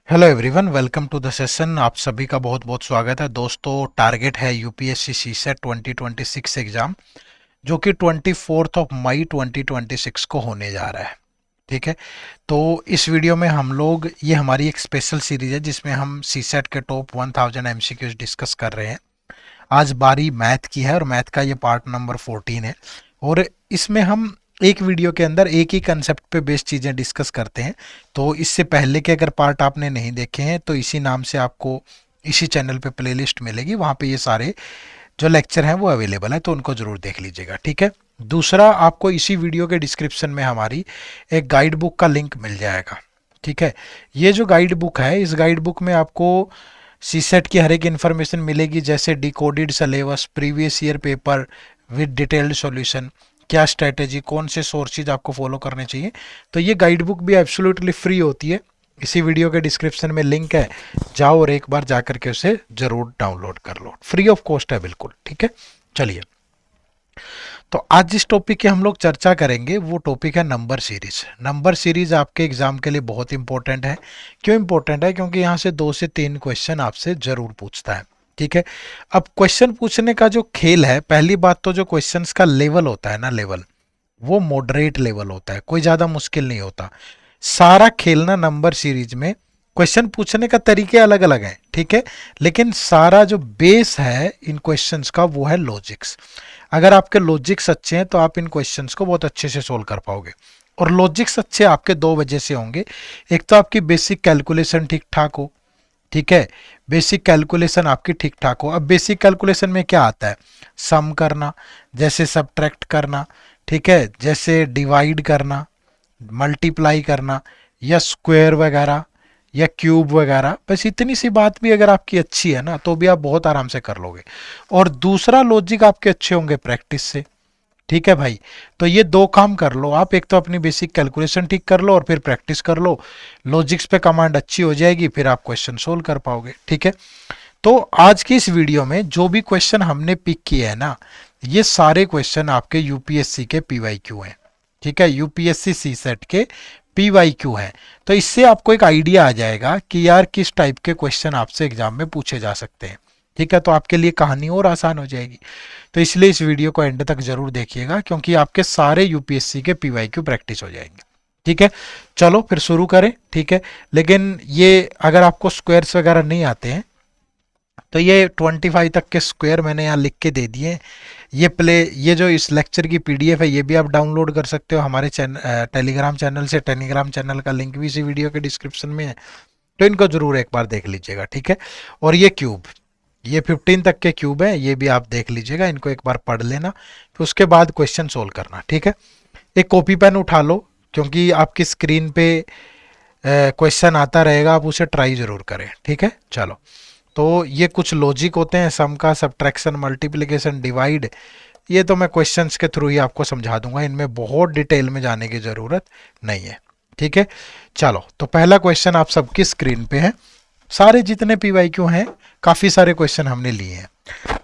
Hello everyone, welcome to the session. आप सभी का बहुत बहुत स्वागत है दोस्तों। टारगेट है यूपीएससी सीसेट 2026 एग्ज़ाम, जो कि 24 मई 2026 को होने जा रहा है। ठीक है, तो इस वीडियो में हम लोग, ये हमारी एक स्पेशल सीरीज है जिसमें हम सीसेट के टॉप 1000 एमसीक्यूज डिस्कस कर रहे हैं। आज बारी मैथ की है और मैथ का ये पार्ट नंबर 14 है। और इसमें हम एक वीडियो के अंदर एक ही कंसेप्ट पे बेस्ड चीज़ें डिस्कस करते हैं। तो इससे पहले के अगर पार्ट आपने नहीं देखे हैं तो इसी नाम से आपको इसी चैनल पे प्लेलिस्ट मिलेगी, वहाँ पे ये सारे जो लेक्चर हैं वो अवेलेबल है, तो उनको ज़रूर देख लीजिएगा। ठीक है, दूसरा, आपको इसी वीडियो के डिस्क्रिप्शन में हमारी एक गाइड बुक का लिंक मिल जाएगा। ठीक है, ये जो गाइड बुक है, इस गाइड बुक में आपको सीसेट की हर एक इन्फॉर्मेशन मिलेगी, जैसे decoded syllabus, previous year paper with detailed solution, क्या स्ट्रेटेजी, कौन से सोर्सेज आपको फॉलो करने चाहिए। तो ये गाइड बुक भी एब्सोल्युटली फ्री होती है। इसी वीडियो के डिस्क्रिप्शन में लिंक है, जाओ और एक बार जा करके उसे ज़रूर डाउनलोड कर लो, फ्री ऑफ कॉस्ट है बिल्कुल। ठीक है, चलिए, तो आज जिस टॉपिक की हम लोग चर्चा करेंगे वो टॉपिक है नंबर सीरीज। नंबर सीरीज आपके एग्जाम के लिए बहुत इंपॉर्टेंट है। क्यों इंपॉर्टेंट है? क्योंकि यहाँ से 2 से 3 क्वेश्चन आपसे जरूर पूछता है। ठीक है, अब क्वेश्चन पूछने का जो खेल है, पहली बात तो जो क्वेश्चंस का लेवल होता है ना, लेवल वो मॉडरेट लेवल होता है, कोई ज़्यादा मुश्किल नहीं होता। सारा खेलना नंबर सीरीज में, क्वेश्चन पूछने का तरीके अलग अलग हैं, ठीक है, लेकिन सारा जो बेस है इन क्वेश्चंस का वो है लॉजिक्स। अगर आपके लॉजिक्स अच्छे हैं तो आप इन क्वेश्चंस को बहुत अच्छे से सोल्व कर पाओगे। और लॉजिक्स अच्छे आपके दो वजह से होंगे। एक तो आपकी बेसिक कैलकुलेशन ठीक ठाक हो। ठीक है, बेसिक कैलकुलेशन आपकी ठीक ठाक हो। अब बेसिक कैलकुलेशन में क्या आता है? सम करना, जैसे सब्ट्रैक्ट करना, ठीक है, जैसे डिवाइड करना, मल्टीप्लाई करना, या स्क्वायर वगैरह, या क्यूब वगैरह। बस इतनी सी बात भी अगर आपकी अच्छी है ना, तो भी आप बहुत आराम से कर लोगे। और दूसरा, लॉजिक आपके अच्छे होंगे प्रैक्टिस से। ठीक है भाई, तो ये दो काम कर लो आप, एक तो अपनी बेसिक कैलकुलेशन ठीक कर लो और फिर प्रैक्टिस कर लो। लॉजिक्स पे कमांड अच्छी हो जाएगी, फिर आप क्वेश्चन सोल्व कर पाओगे। ठीक है, तो आज की इस वीडियो में जो भी क्वेश्चन हमने पिक किए हैं ना, ये सारे क्वेश्चन आपके यूपीएससी के पीवाईक्यू हैं। ठीक है, यूपीएससी सी सेट के पीवाईक्यू हैं। तो इससे आपको एक आइडिया आ जाएगा कि यार किस टाइप के क्वेश्चन आपसे एग्जाम में पूछे जा सकते हैं। ठीक है, तो आपके लिए कहानी और आसान हो जाएगी। तो इसलिए इस वीडियो को एंड तक जरूर देखिएगा, क्योंकि आपके सारे यूपीएससी के पीवाईक्यू प्रैक्टिस हो जाएंगे। ठीक है, चलो फिर शुरू करें। ठीक है, लेकिन ये अगर आपको स्क्वायर्स वगैरह नहीं आते हैं तो ये 25 तक के स्क्वायर मैंने यहाँ लिख के दे दिए। ये जो इस लेक्चर की पीडीएफ है ये भी आप डाउनलोड कर सकते हो हमारे टेलीग्राम चैनल से। टेलीग्राम चैनल का लिंक भी इसी वीडियो के डिस्क्रिप्शन में है, तो इनको जरूर एक बार देख लीजिएगा। ठीक है, और ये क्यूब, ये 15 तक के क्यूब है, ये भी आप देख लीजिएगा, इनको एक बार पढ़ लेना, फिर उसके बाद क्वेश्चन सोल्व करना। ठीक है, एक कॉपी पेन उठा लो, क्योंकि आपकी स्क्रीन पे क्वेश्चन आता रहेगा, आप उसे ट्राई जरूर करें। ठीक है, चलो, तो ये कुछ लॉजिक होते हैं, सम का, सब्ट्रैक्शन, मल्टीप्लिकेशन, डिवाइड। ये तो मैं क्वेश्चंस के थ्रू ही आपको समझा दूंगा, इनमें बहुत डिटेल में जाने की ज़रूरत नहीं है। ठीक है, चलो, तो पहला क्वेश्चन आप सबकी स्क्रीन पे है। सारे जितने पीवाईक्यू हैं, काफ़ी सारे क्वेश्चन हमने लिए हैं।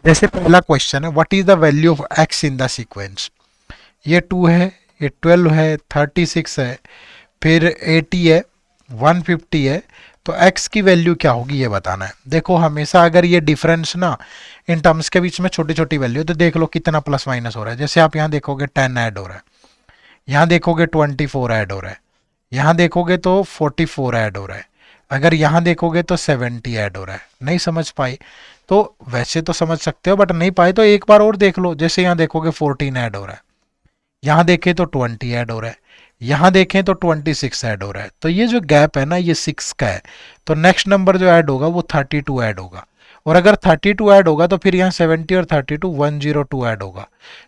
जैसे पहला क्वेश्चन है, what is the value of x in the sequence. ये 2 है, ये 12 है, 36 है, फिर 80 है, 150 है। तो x की वैल्यू क्या होगी ये बताना है। देखो, हमेशा अगर ये डिफरेंस ना इन टर्म्स के बीच में छोटी छोटी वैल्यू, तो देख लो कितना प्लस माइनस हो रहा है। जैसे आप यहाँ देखोगे 10 ऐड हो रहा है, यहाँ देखोगे 24 ऐड हो रहा है, यहाँ देखोगे तो 44 ऐड हो रहा है, अगर यहाँ देखोगे तो 70 ऐड हो रहा है। नहीं समझ पाई तो वैसे तो समझ सकते हो, बट नहीं पाए तो एक बार और देख लो। जैसे यहाँ देखोगे 14 ऐड हो रहा है, यहाँ देखें तो 20 ऐड हो रहा है, यहाँ देखें तो 26 ऐड हो रहा है। तो ये जो गैप है ना, ये 6 का है। तो नेक्स्ट नंबर जो ऐड होगा वो 32 ऐड होगा। और अगर 32 ऐड होगा तो फिर यहाँ 70 और 32 102 ऐड होगा।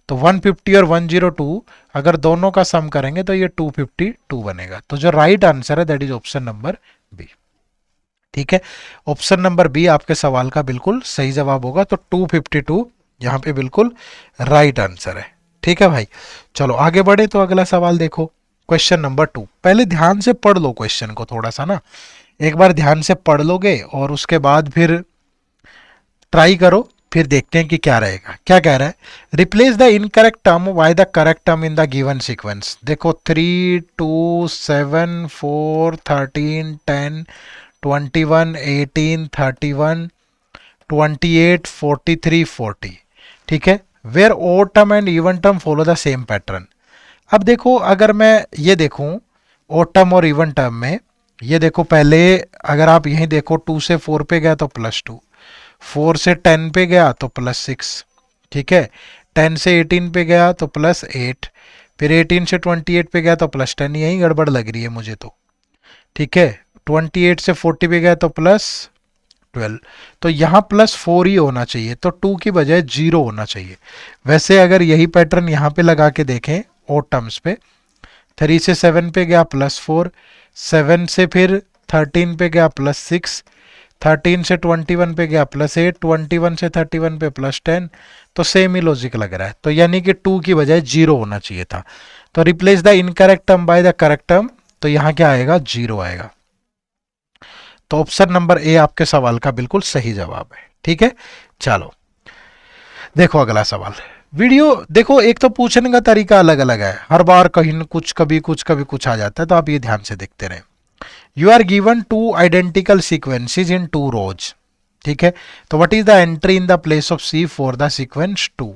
तो 150 और 102 अगर दोनों का सम करेंगे तो ये 252 बनेगा। तो जो राइट आंसर है that is option number B. ठीक है, ऑप्शन नंबर बी आपके सवाल का बिल्कुल सही जवाब होगा। तो 252 यहाँ पे बिल्कुल राइट आंसर है। ठीक है भाई, चलो आगे बढ़े। तो अगला सवाल देखो, क्वेश्चन नंबर 2। पहले ध्यान से पढ़ लो क्वेश्चन को थोड़ा सा ना, एक बार ध्यान से पढ़ लोगे और उसके बाद फिर ट्राई करो, फिर देखते हैं कि क्या रहेगा। क्या कह रहा है? Replace the incorrect term by the correct term in the given sequence. देखो 3 2 7 4 13 10 21, 18, 31, 28, 43, 40। ठीक है, where odd term and even term follow the same pattern. अब देखो अगर मैं ये देखूं ओड टर्म और इवन टर्म में, ये देखो पहले अगर आप यहीं देखो 2 से 4 पे गया तो +2, 4 से 10 पे गया तो +6, ठीक है, 10 से 18 पे गया तो +8, फिर 18 से 28 पे गया तो +10। यही गड़बड़ लग रही है मुझे तो, ठीक है। 28 से 40 पे गया तो +12, तो यहाँ +4 ही होना चाहिए, तो 2 की बजाय 0 होना चाहिए। वैसे अगर यही पैटर्न यहाँ पे लगा के देखें ओड टर्म्स पे, 3 से 7 पे गया +4, 7 से फिर 13 पे गया +6, 13 से 21 पे गया +8, 21 से 31 पे +10, तो सेम ही लॉजिक लग रहा है। तो यानी कि 2 की बजाय 0 होना चाहिए था। तो replace the incorrect term by the correct term, तो यहाँ क्या आएगा, 0 आएगा। तो ऑप्शन नंबर ए आपके सवाल का बिल्कुल सही जवाब है। ठीक है, चलो देखो अगला सवाल। वीडियो देखो, एक तो पूछने का तरीका अलग अलग है, हर बार कहीं कुछ कभी कुछ कभी कुछ आ जाता है, तो आप ये ध्यान से देखते रहें। You are given 2 identical sequences in 2 rows. ठीक है, तो what is the entry in the place of C for the sequence 2।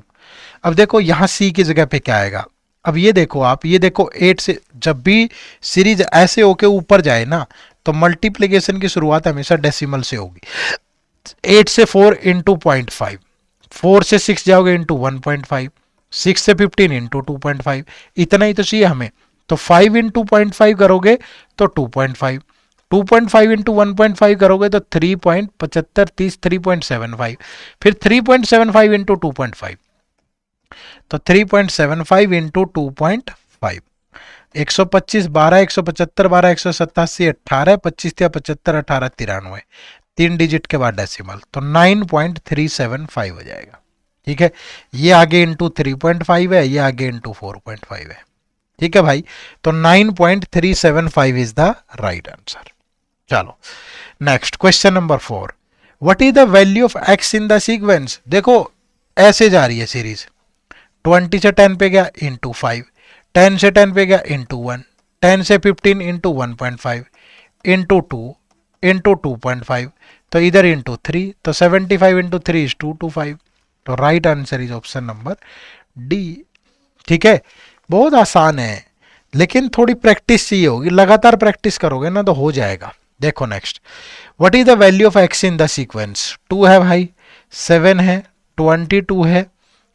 अब देखो यहाँ सी की जगह पे क्या आएगा। अब ये देखो आप, ये देखो 8 से जब भी सीरीज ऐसे होके ऊपर जाए ना, तो मल्टीप्लीकेशन की शुरुआत हमेशा डेसिमल से होगी। 8 से 4 इंटू 0.5, 4 से 6 जाओगे इंटू 1.5, 6 से 15 इंटू 2.5, इतना ही तो चाहिए हमें। तो 5 इंटू 0.5 करोगे तो 2.5, 2.5 इंटू 1.5 करोगे तो 3.75, 30, 3.75, फिर 3.75 इंटू 2.5, तो 3.75 इंटू 2.5, 125, 12, 175, 12, 187, 18, 25 या 75, 18, 93, 3 डिजिट के बाद डेसिमल, तो 9.375 हो जाएगा। ठीक है, ये आगे इंटू 3.5 है, ये आगे इंटू 4.5 है। ठीक है भाई, तो 9.375 इज द राइट आंसर। चलो next question number 4, what is the value of x in the sequence. देखो ऐसे जा रही है सीरीज, 20 से 10 पे गया इंटू 5, 10 से 10 पे गया इंटू 1, 10 से 15 इंटू 1.5 इंटू 2 इंटू 2.5, तो इधर इंटू 3, तो 75 इंटू 3 इज 225, तो right answer is option number D. ठीक है, बहुत आसान है, लेकिन थोड़ी प्रैक्टिस चाहिए होगी, लगातार प्रैक्टिस करोगे ना तो हो जाएगा। देखो next, what is the value of x in the sequence. 2 है भाई, 7 है, 22 है,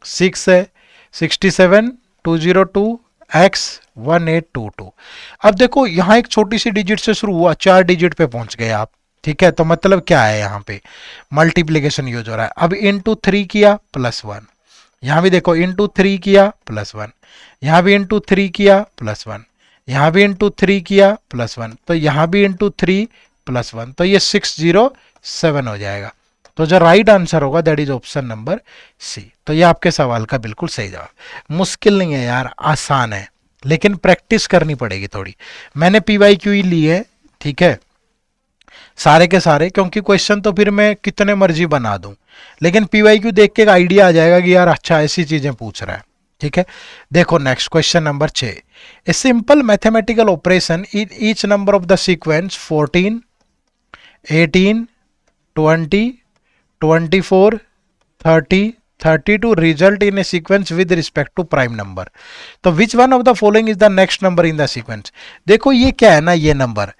6 है, 67, 202, x 1822। अब देखो यहाँ एक छोटी सी डिजिट से शुरू हुआ, 4 डिजिट पे पहुंच गए आप। ठीक है, तो मतलब क्या है, यहाँ पे मल्टीप्लीकेशन यूज हो रहा है। अब इंटू 3 किया +1, यहाँ भी देखो इंटू 3 किया +1, यहाँ भी इंटू 3 किया +1, यहाँ भी इंटू 3 किया +1, तो यहाँ भी इंटू 3 +1, तो ये 607 हो जाएगा। तो जो राइट आंसर होगा that is option number C. तो ये आपके सवाल का बिल्कुल सही जवाब। मुश्किल नहीं है यार, आसान है, लेकिन प्रैक्टिस करनी पड़ेगी थोड़ी। मैंने PYQ ही ली है, ठीक है, सारे के सारे, क्योंकि क्वेश्चन तो फिर मैं कितने मर्जी बना दूं, लेकिन PYQ देख के एक आइडिया आ जाएगा कि यार अच्छा ऐसी चीजें पूछ रहा है। ठीक है, देखो next question number 6, a simple mathematical operation in each number of the sequence 14, 18, 20, 24, 30, 32 result in a sequence with respect to prime number. तो which one of the following is the next number in the sequence। देखो ये क्या है ना, ये number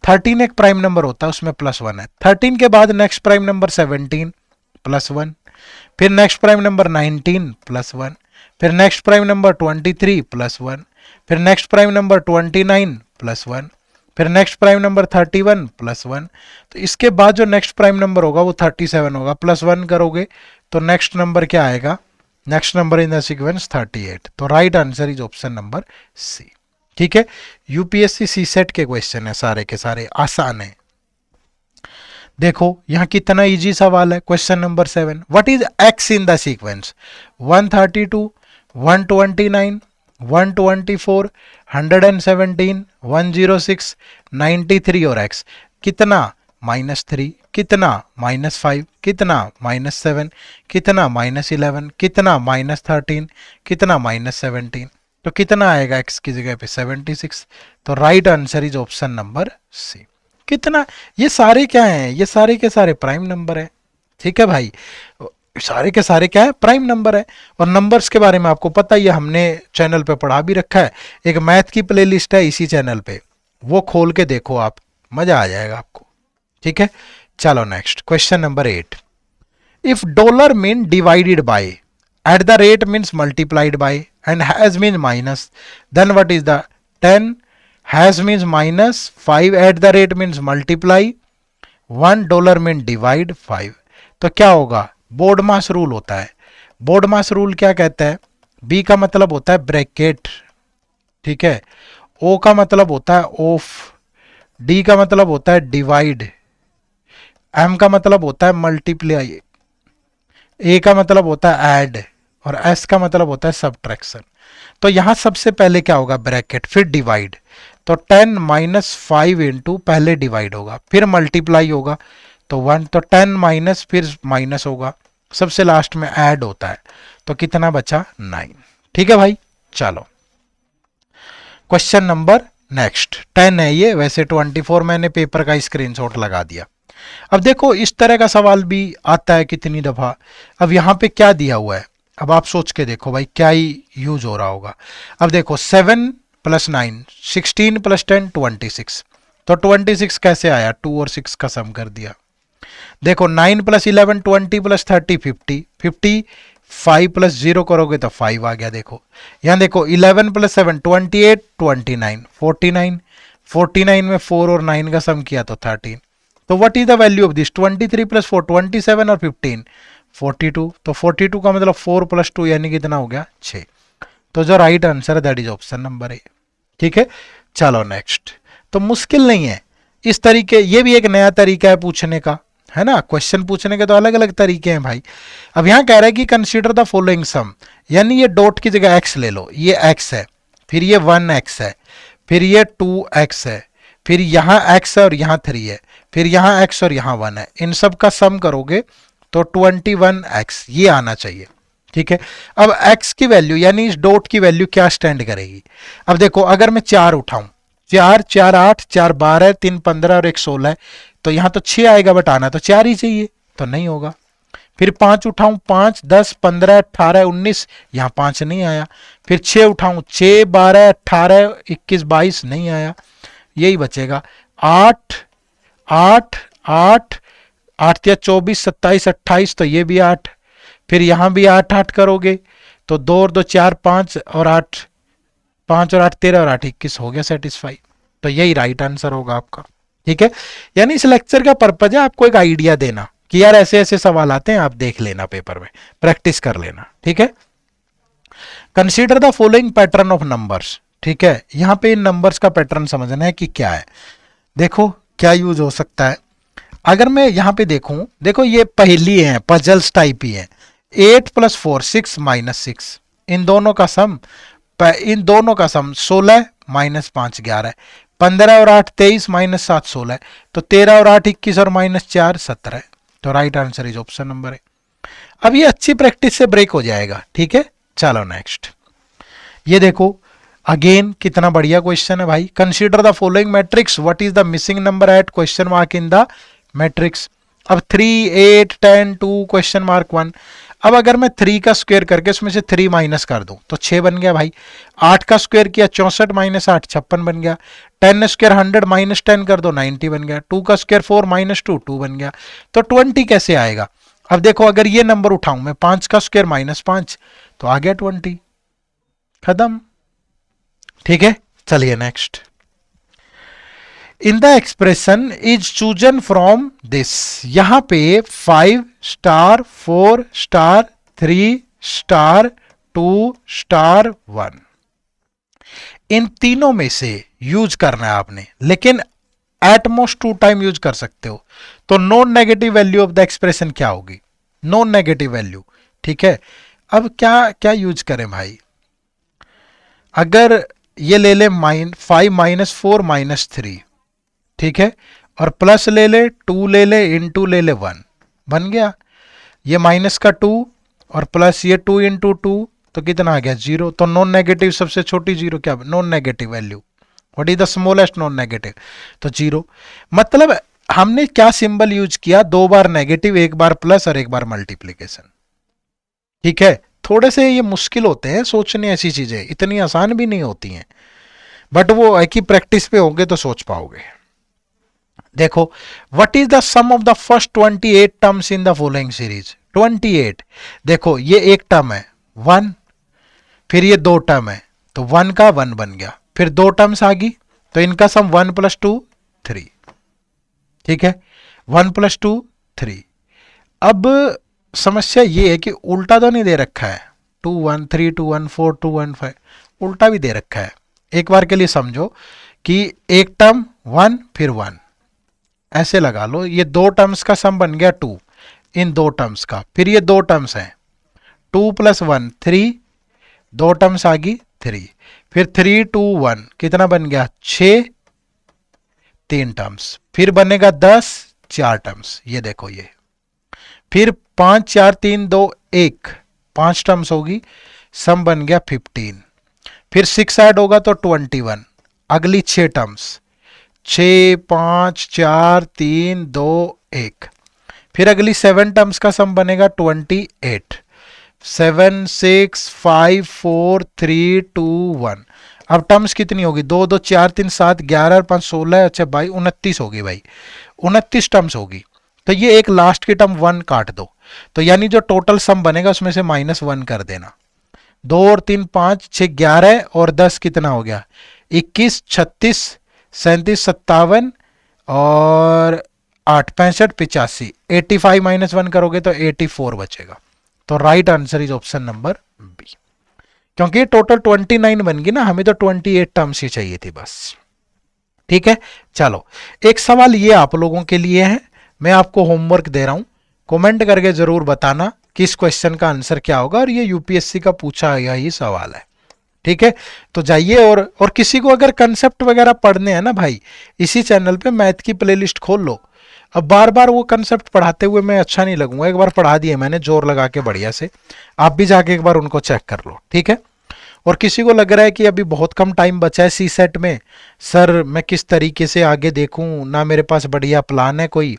13 एक prime number होता है, उसमें +1 है। 13 के बाद नेक्स्ट प्राइम नंबर 17 +1, फिर नेक्स्ट प्राइम नंबर 19 +1, फिर नेक्स्ट प्राइम नंबर 23 +1, फिर नेक्स्ट प्राइम नंबर 29 +1, फिर नेक्स्ट प्राइम नंबर 31 +1। तो इसके बाद जो नेक्स्ट प्राइम नंबर होगा वो 37 होगा, +1 करोगे तो नेक्स्ट नंबर क्या आएगा, next number in the sequence 38। तो right answer is option number C. ठीक है, यूपीएससी सी सेट के क्वेश्चन है, सारे के सारे आसान है। देखो यहाँ कितना इजी सवाल है, question number 7, what is x in the sequence 132, 129, 124, 117, 106, 93 और x कितना -3, कितना -5, कितना -7, कितना -11, कितना -13, कितना -17, तो कितना आएगा x की जगह पे 76। तो right answer is option number C. कितना, ये सारे क्या हैं, ये सारे के सारे प्राइम नंबर है। ठीक है भाई, सारे के सारे क्या है, प्राइम नंबर है। और नंबर्स के बारे में आपको पता ही है, हमने चैनल पे पढ़ा भी रखा है, एक मैथ की प्लेलिस्ट है इसी चैनल पे, वो खोल के देखो आप, मजा आ जाएगा आपको। ठीक है, चलो next question number 8। If dollar mean divided by, at the rate means multiplied by, and hash means minus, then what is the 10, hash means minus, 5 at the rate means multiply, $1 mean divide 5। तो क्या होगा, board मास rule होता है। Board मास rule क्या कहता है, B का मतलब होता है ब्रैकेट, ठीक है, ओ का मतलब होता है ऑफ, डी का मतलब होता है डिवाइड, एम का मतलब होता है मल्टीप्लाई, ए का मतलब होता है ऐड, और एस का मतलब होता है सब्ट्रैक्शन। तो यहां सबसे पहले क्या होगा, ब्रैकेट, फिर डिवाइड। तो 10 माइनस 5 इंटू, पहले डिवाइड होगा फिर मल्टीप्लाई होगा, तो 1, तो 10 माइनस फिर माइनस होगा, सबसे लास्ट में ऐड होता है, तो कितना बचा, 9। ठीक है भाई, चलो क्वेश्चन नंबर नेक्स्ट 10 है ये, वैसे 24 मैंने पेपर का स्क्रीनशॉट लगा दिया। अब देखो इस तरह का सवाल भी आता है कितनी दफा। अब यहां पे क्या दिया हुआ है, अब आप सोच के देखो भाई क्या ही यूज हो रहा होगा। अब देखो 7 प्लस 9, 16 प्लस 10 26, तो 26 कैसे आया, 2 और 6 का सम कर दिया। देखो 9 प्लस 11 20 प्लस 30 50, 50 5 प्लस 0 करोगे तो 5 आ गया। देखो यहाँ देखो 11 प्लस 7 28 29 49, 49 में 4 और 9 का सम किया तो 13। तो what is the value of this, 23 plus 4 27 और 15 42, तो 42 का मतलब 4 प्लस 2 यानी कितना हो गया, 6। तो जो राइट आंसर है that is option number A. ठीक है, चलो नेक्स्ट। तो मुश्किल नहीं है इस तरीके, ये भी एक नया तरीका है पूछने का, है ना, क्वेश्चन पूछने के तो अलग अलग तरीके हैं भाई। अब यहां कह रहा है कि कंसीडर द फॉलोइंग सम, यानी ये डॉट की जगह एक्स ले लो, ये एक्स है, फिर ये 1x है, फिर ये 2x है, फिर यहां x है और यहां 3 है, फिर यहां x और यहां 1 है, इन सब का सम करोगे तो 21x ये आना चाहिए। ठीक है, अब x की वैल्यू यानी इस डॉट की वैल्यू क्या स्टैंड करेगी। अब देखो अगर मैं 4 उठाऊं, 4 4 8 4 12 3 15 और 1 16 है, तो यहां तो 6 आएगा बट आना तो 4 ही चाहिए, तो नहीं होगा। फिर 5 उठाऊं, 5 10 15 18 19, यहां 5 नहीं आया। फिर 6 उठाऊं, 6 12 18 21 22 नहीं आया, यही बचेगा 8 8 8 8 या 24 27 28, तो ये भी 8, फिर यहां भी 8 8 करोगे तो 2 और 2 4 5 और 8 5 और 8 13 और 8 21 हो गया सेटिस्फाई। तो यही राइट आंसर होगा आपका। ठीक है, यानी इस लेक्चर का पर्पज है आपको एक आइडिया देना कि यार ऐसे ऐसे सवाल आते हैं, आप देख लेना पेपर में, प्रैक्टिस कर लेना। ठीक है, consider the following pattern of numbers. ठीक है, यहां पे इन नंबर्स का पैटर्न समझना है कि क्या है। देखो क्या यूज हो सकता है, अगर मैं यहां पे देखूं, देखो ये पहेली है, पजल्स टाइप ही है। 8 प्लस 4 6 माइनस 6, इन दोनों का सम, 16 माइनस 5 11, 15 और 8 23 माइनस 7 16, तो 13 और 8 21 और माइनस 4 17। तो right answer is option number है। अब ये अच्छी प्रैक्टिस से ब्रेक हो जाएगा। ठीक है, चलो नेक्स्ट। ये देखो अगेन कितना बढ़िया क्वेश्चन है भाई। Consider the following matrix, what is the missing number at question mark in the matrix. अब 3 8 10 2 क्वेश्चन मार्क 1। अब अगर मैं 3 का स्क्वायर करके उसमें से 3 माइनस कर दूं तो 6 बन गया भाई। 8 का स्क्वायर किया 64 माइनस 8 56 बन गया। 10 स्क्वायर 100 माइनस 10 कर दो 90 बन गया। 2 का स्क्वायर 4 माइनस 2 2 बन गया। तो 20 कैसे आएगा। अब देखो अगर ये नंबर उठाऊं मैं, 5 का स्क्वायर माइनस 5 तो आ गया 20, खत्म। ठीक है, चलिए next. In the expression is chosen from this, यहां पे 5 स्टार 4 स्टार 3 स्टार 2 स्टार 1, इन तीनों में से यूज करना है आपने, लेकिन एटमोस्ट 2 टाइम यूज कर सकते हो। तो non negative value of the expression क्या होगी, नॉन नेगेटिव वैल्यू। ठीक है, अब क्या क्या यूज करें भाई। अगर ये ले ले 5 माइनस 4 माइनस 3, ठीक है, और प्लस ले ले 2 ले ले इंटू ले ले 1, बन गया। ये माइनस का 2 और प्लस ये 2 इंटू 2 तो कितना आ गया 0। तो नॉन नेगेटिव सबसे छोटी 0 क्या, non negative value what is the smallest non negative, तो 0। मतलब हमने क्या सिंबल यूज किया, 2 बार नेगेटिव, 1 बार प्लस और 1 बार मल्टीप्लीकेशन। ठीक है, थोड़े से ये मुश्किल होते हैं सोचने, ऐसी चीजें इतनी आसान भी नहीं होती हैं, बट वो है कि प्रैक्टिस पे होंगे तो सोच पाओगे। देखो, what is the sum of the first 28 terms in the following series. 28, देखो ये एक टर्म है 1, फिर ये 2 टर्म है तो 1 का 1 बन गया, फिर 2 टर्म्स आ गई तो इनका सम 1 + 2 3। ठीक है, 1 + 2 3। अब समस्या ये है कि उल्टा तो नहीं दे रखा है, 2 1 3 2 1 4 2 1 5, उल्टा भी दे रखा है। एक बार के लिए समझो कि एक टर्म 1 फिर 1, ऐसे लगा लो, ये 2 टर्म्स का सम बन गया 2 इन 2 टर्म्स का, फिर ये 2 टर्म्स हैं 2 + 1 3, 2 टर्म्स आ गई 3, फिर 3 2 1 कितना बन गया 6, 3 टर्म्स, फिर बनेगा 10, 4 टर्म्स, ये देखो ये, फिर 5 4 3 2 1, 5 टर्म्स होगी, सम बन गया 15, फिर 6 ऐड होगा तो 21, अगली 6 टर्म्स 6 5 4 3 2 1, फिर अगली 7 टर्म्स का सम बनेगा 28, 7 6 5 4 3 2 1। अब टर्म्स कितनी होगी, 2 2 4 3 7 11 5 16, अच्छा भाई 29 होगी भाई, 29 टर्म्स होगी। तो ये एक लास्ट की टर्म 1 काट दो, तो यानी जो टोटल सम बनेगा उसमें से -1 कर देना। 2 और 3 5 6 11 और 10 कितना हो गया 21 36 37 57 और 8 65 85, 85 -1 करोगे तो 84 बचेगा। तो right answer is option number B, क्योंकि टोटल 29 बन गई ना, हमें तो 28 टर्म्स ही चाहिए थी बस। ठीक है, चलो एक सवाल ये आप लोगों के लिए है, मैं आपको होमवर्क दे रहा हूं, कमेंट करके जरूर बताना कि इस क्वेश्चन का आंसर क्या होगा, और ये यूपीएससी का पूछा गया ही सवाल है। ठीक है, तो जाइए, और किसी को अगर कंसेप्ट वगैरह पढ़ने हैं ना भाई, इसी चैनल पे मैथ की प्लेलिस्ट खोल लो। अब बार बार वो कंसेप्ट पढ़ाते हुए मैं अच्छा नहीं लगूंगा, एक बार पढ़ा दिए मैंने जोर लगा के बढ़िया से, आप भी जाके एक बार उनको चेक कर लो। ठीक है, और किसी को लग रहा है कि अभी बहुत कम टाइम बचा है सी सेट में, सर मैं किस तरीके से आगे देखूं ना, मेरे पास बढ़िया प्लान है कोई,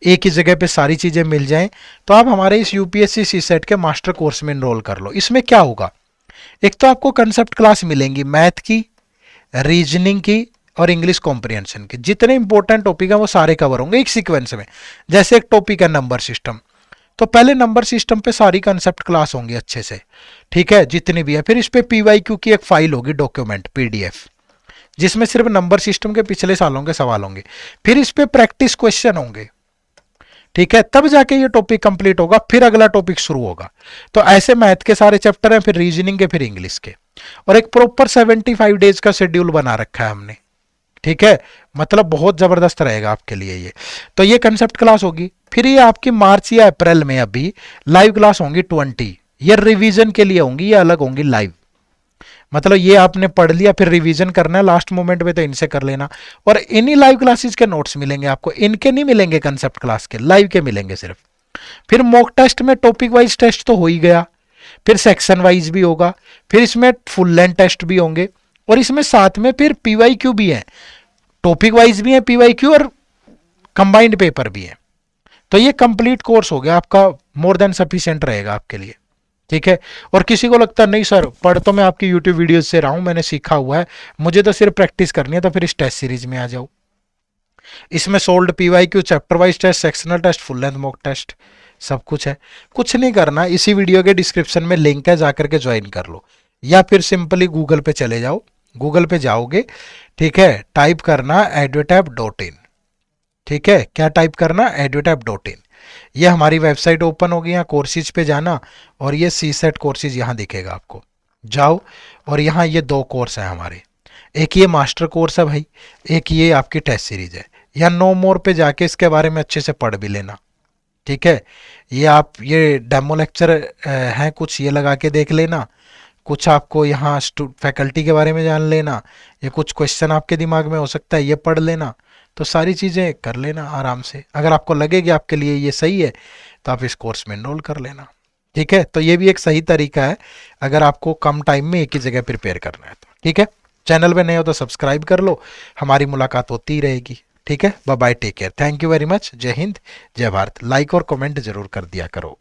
एक ही जगह पे सारी चीज़ें मिल जाएं, तो आप हमारे इस यूपीएससी सी सेट के मास्टर कोर्स में इनरोल कर लो। इसमें क्या होगा, एक तो आपको कंसेप्ट क्लास मिलेंगी मैथ की, रीजनिंग की और इंग्लिश कॉम्प्रिहेंशन की, जितने इंपॉर्टेंट टॉपिक हैं वो सारे कवर होंगे एक सीक्वेंस में। जैसे एक टॉपिक है नंबर सिस्टम, तो पहले नंबर सिस्टम पे सारी कंसेप्ट क्लास होंगी अच्छे से, ठीक है, जितनी भी है। फिर इस पे पीवाईक्यू की एक फाइल होगी, डॉक्यूमेंट पीडीएफ, जिसमें सिर्फ नंबर सिस्टम के पिछले सालों के सवाल होंगे। फिर इस पे प्रैक्टिस क्वेश्चन होंगे, ठीक है, तब जाके ये टॉपिक कंप्लीट होगा, फिर अगला टॉपिक शुरू होगा। तो ऐसे मैथ के सारे चैप्टर हैं, फिर रीजनिंग के, फिर इंग्लिश के, और एक प्रॉपर 75 डेज का शेड्यूल बना रखा है हमने। ठीक है, मतलब बहुत जबरदस्त रहेगा आपके लिए ये। तो ये कंसेप्ट क्लास होगी, फिर ये आपकी मार्च या अप्रैल में अभी लाइव क्लास होंगी 20, ये रिवीजन के लिए होंगी, ये अलग होंगी लाइव। मतलब ये आपने पढ़ लिया, फिर रिवीजन करना है लास्ट मोमेंट में, तो इनसे कर लेना। और इन्हीं लाइव क्लासेस के नोट्स मिलेंगे आपको, इनके नहीं मिलेंगे कंसेप्ट क्लास के, लाइव के मिलेंगे सिर्फ। फिर मॉक टेस्ट में टॉपिक वाइज टेस्ट तो हो ही गया, फिर सेक्शन वाइज भी होगा, फिर इसमें फुल लेंथ टेस्ट भी होंगे, और इसमें साथ में फिर पीवाईक्यू भी है, टॉपिक वाइज भी है पीवाईक्यू, और कंबाइंड पेपर भी है। तो ये कंप्लीट कोर्स हो गया आपका, मोर देन सफिशिएंट रहेगा आपके लिए। ठीक है, और किसी को लगता है नहीं सर पढ़ तो मैं आपकी यूट्यूब वीडियोस से रहा हूं, मैंने सीखा हुआ है, मुझे तो सिर्फ प्रैक्टिस करनी है, तो फिर इस टेस्ट सीरीज में आ जाओ। इसमें solved PYQ, chapter wise test, sectional test, full length mock test, सब कुछ है। कुछ नहीं करना, इसी वीडियो के डिस्क्रिप्शन में लिंक है, जाकर के ज्वाइन कर लो, या फिर सिंपली गूगल पे चले जाओ, गूगल पे जाओगे, ठीक है, टाइप करना edutap.in, ठीक है, क्या टाइप करना edutap.in, ये हमारी वेबसाइट ओपन होगी, यहाँ कोर्सेज पे जाना, और ये सी सेट कोर्सेज यहाँ दिखेगा आपको, जाओ, और यहाँ ये 2 कोर्स हैं हमारे, एक ये मास्टर कोर्स है भाई, एक ये आपकी टेस्ट सीरीज है। या नो मोर पे जाके इसके बारे में अच्छे से पढ़ भी लेना। ठीक है, ये आप ये डेमो लेक्चर हैं कुछ, ये लगा के देख लेना, कुछ आपको यहाँ फैकल्टी के बारे में जान लेना, ये कुछ क्वेश्चन आपके दिमाग में हो सकता है ये पढ़ लेना, तो सारी चीज़ें कर लेना आराम से। अगर आपको लगे कि आपके लिए ये सही है तो आप इस कोर्स में एनरोल कर लेना। ठीक है, तो ये भी एक सही तरीका है अगर आपको कम टाइम में एक ही जगह प्रिपेयर करना है तो। ठीक है, चैनल पे नए हो तो सब्सक्राइब कर लो, हमारी मुलाकात होती ही रहेगी। ठीक है, bye bye, take care, thank you very much, जय हिंद, जय भारत। लाइक और कमेंट जरूर कर दिया करो।